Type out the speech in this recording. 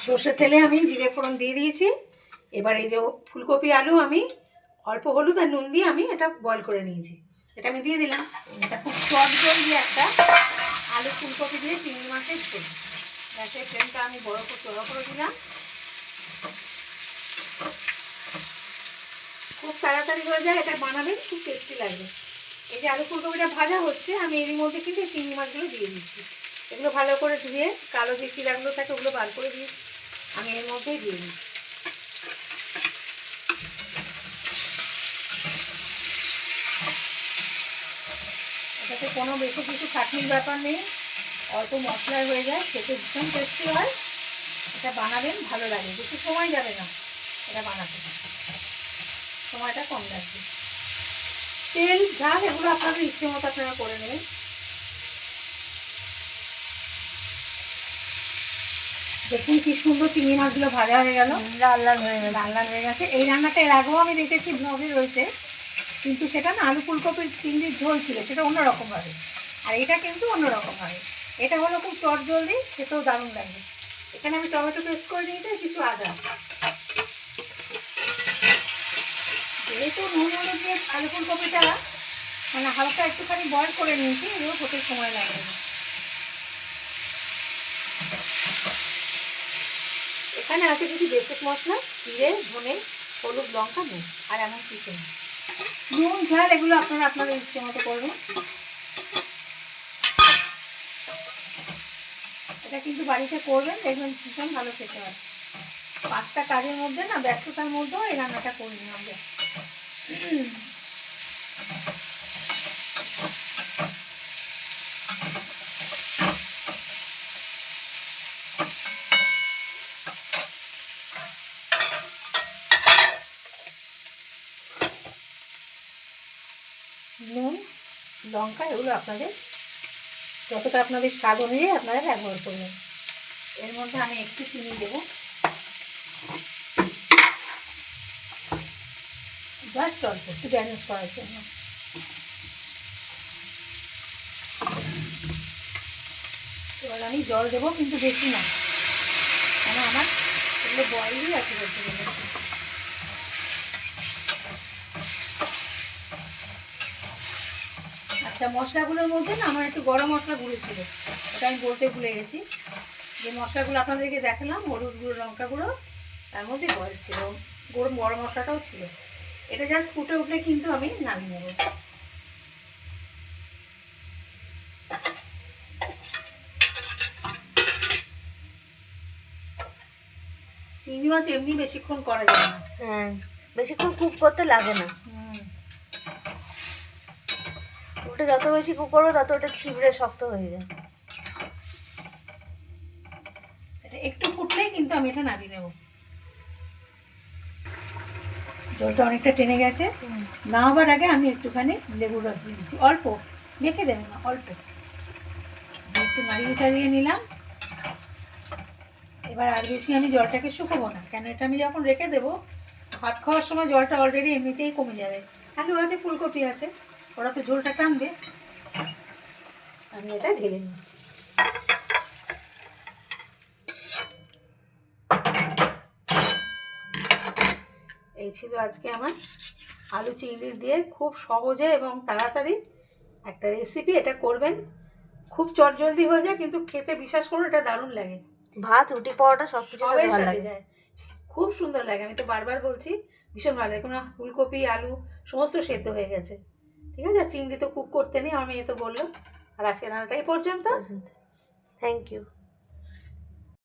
সর্ষের তেলে আমি জিরে ফোড়ন দিয়ে দিয়েছি। এবার এই যে ফুলকপি আলু আমি অল্প হলুদ আর নুন দিয়ে আমি এটা বয়েল করে নিয়েছি, এটা আমি দিয়ে দিলাম। এটা খুব চট জল দিয়ে একটা আলু ফুলকপি দিয়ে চিংড়ি মাছের ঝোল। গ্যাসের ফ্লেমটা আমি বড় করে দিলাম। খুব তাড়াতাড়ি হয়ে যায়, এটা বানাবেন, খুব টেস্টি লাগবে। এই যে আলু ফুলকপিটা ভাজা হচ্ছে, আমি এর মধ্যে কিন্তু এই চিংড়ি মাছগুলো দিয়ে দিচ্ছি। এগুলো ভালো করে ধুয়ে কালো যে চিরাগুলো থাকে ওগুলো বার করে দিয়েছি, আমি এর মধ্যেই দিয়ে দিচ্ছি। এটাতে কোনো বেশি কিছু খাটনির ব্যাপার নেই, অল্প মশলায় হয়ে যায়, খেতে ভীষণ টেস্টি হয়। এটা বানাবেন, ভালো লাগে, বেশি সময় যাবে না এটা বানাতে, সময়টা কম লাগবে। তেল ঝাল এগুলো আপনাদের ইচ্ছে মতো আপনারা করে নেবেন। দেখুন কি সুন্দর চিংড়ি মাছগুলো ভাজা হয়ে গেল, লাল লাল হয়ে গেছে। এই রান্নাটা এর আগেও আমি দেখেছি ব্লগে রয়েছে, কিন্তু সেটা না আলু ফুলকপির চিংড়ির ঝোল ছিল, সেটা অন্যরকম হবে। আর এটা কিন্তু অন্যরকম হবে, এটা হলো খুব চট জলদি, খেতেও দারুণ লাগবে। এখানে আমি টমেটো পেস্ট করে নিয়েছি, কিছু আদা। যেহেতু নুন হলুদ দিয়ে আলু ফুলকপিটা মানে হালকা একটুখানি বয়েল করে নিয়েছি, এগুলো হতে সময় লাগবে না। এখানে আছে কিছু বেসিক মশলা, জিরে, ধনে, হলুদ, লঙ্কা, নুন আর এমন কিছু না। নুন ঝাল এগুলো আপনারা আপনাদের ইচ্ছে মতো করবেন। এটা কিন্তু বাড়িতে করবেন, দেখবেন ভীষণ ভালো খেতে হয়। 5টা কাজের মধ্যে না, ব্যস্ততার মধ্যেও এই রান্নাটা করি আমরা। নুন, লঙ্কা এগুলো আপনাদের যতটা আপনাদের স্বাদ অনুযায়ী আপনারা ব্যবহার করবেন। এর মধ্যে আমি একটু চিনি দেব, জাস্ট অল্প, একটু ব্যালেন্স করার জন্য। এবার আমি জল দেবো, কিন্তু বেশি না, কেন আমার এগুলো বয়েলই আছে বলতে গেলে। আচ্ছা, মশলাগুলোর মধ্যে না আমার একটু গরম মশলা গুঁড়ো ছিল, ওটা আমি বলতে ভুলে গেছি। যে মশলাগুলো আপনাদেরকে দেখালাম, হলুদ গুঁড়ো, লঙ্কা গুঁড়ো, তার মধ্যে বয়েল ছিল, গরম মশলাটাও ছিল। এটা জাস্ট ফুটে উঠলে কিন্তু আমি নামিয়ে নেব। চিংড়ি মাছ এমনি বেশিক্ষণ করা যায় না, হ্যাঁ, বেশিক্ষণ কুক করতে লাগে না। ওটা যত বেশি কুক করবে তত ওটা ছিবড়ে শক্ত হয়ে যায়। এটা একটু ফুটলেই কিন্তু আমি এটা নামিয়ে নেব। জলটা অনেকটা টেনে গেছে, নামাবার আগে আমি একটুখানি লেবুর রস দিয়েছি, অল্প, বেশি দেবো না, অল্প। একটু নাড়িয়ে চাড়িয়ে নিলাম। এবার আর বেশি আমি জলটাকে শুকোবো না, কেন এটা আমি যখন রেখে দেবো ভাত খাওয়ার সময় জলটা অলরেডি এমনিতেই কমে যাবে। আলু আছে, ফুলকপি আছে, ওরা তো ঝোলটা টানবে। আমি এটা ঢেলে নিচ্ছি। এই ছিল আজকে আমার আলু চিংড়ি দিয়ে খুব সহজে এবং তাড়াতাড়ি একটা রেসিপি। এটা করবেন, খুব চটজলদি হয়ে যায়, কিন্তু খেতে বিশ্বাস করুন এটা দারুণ লাগে। ভাত, রুটি, পরোটা সব কিছু সবের ভালো সাথে লাগে, যায়, খুব সুন্দর লাগে। আমি তো বারবার বলছি, ভীষণ ভালো লাগে। কোনো ফুলকপি আলু সমস্ত সেদ্ধ হয়ে গেছে, ঠিক আছে। চিংড়ি তো কুক করতে নেই, আমার মেয়ে তো বললো। আর আজকে রান্নাটা এই পর্যন্ত। Thank you.